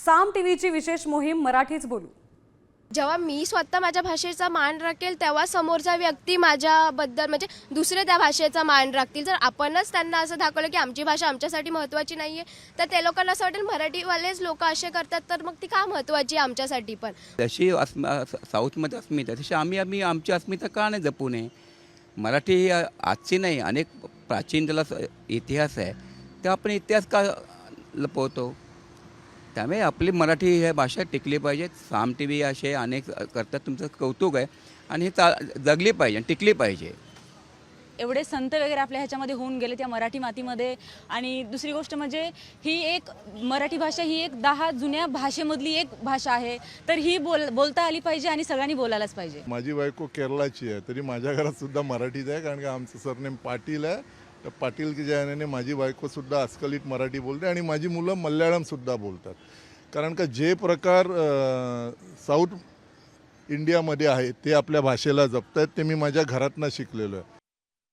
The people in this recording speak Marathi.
साम टीव्हीची विशेष मोहीम मराठीच बोलू। जेव्हा मी स्वतः माझ्या भाषेचा मान राखेल तेव्हा समोरचा व्यक्ती माझ्याबद्दल म्हणजे दुसरे त्या भाषेचा मान राखतील। जर आपणच त्यांना असं दाखवलं की आमची भाषा आमच्यासाठी महत्त्वाची नाहीये तर ते लोकांना असं वाटेल मराठीवालेच लोक असे करतात तर मग ती का महत्त्वाची आमच्यासाठी पण। तशी साऊथमध्ये अस्मिता तशी आम्ही आमची अस्मिता का नाही जपू नये। मराठी ही आजची नाही, अनेक प्राचीन त्याला इतिहास आहे, तर आपण इतिहास का लपवतो। त्यामुळे आपली मराठी ही भाषा टिकली पाहिजे। साम टी व्ही असे अनेक करतात, तुमचं कौतुक आहे आणि हे जगली पाहिजे आणि टिकली पाहिजे। एवढे संत वगैरे आपल्या ह्याच्यामध्ये होऊन गेले त्या मराठी मातीमध्ये। आणि दुसरी गोष्ट म्हणजे ही एक मराठी भाषा ही एक 10 जुन्या भाषेमधली एक भाषा आहे, तर ही बोलता आली पाहिजे आणि सगळ्यांनी बोलायलाच पाहिजे। माझी बायको केरळाची आहे तरी माझ्या घरात सुद्धा मराठीच आहे, कारण की आमचं सरनेम पाटील आहे। तर पाटील की जयाने माझी बायको सुद्धा अस्खलित मराठी बोलते आणि माझी मुलं मल्याळम सुद्धा बोलतात। कारण का जे प्रकार साऊथ इंडियामध्ये आहे ते आपल्या भाषेला जपतात, ते मी माझ्या घरातनं शिकलेलो आहे।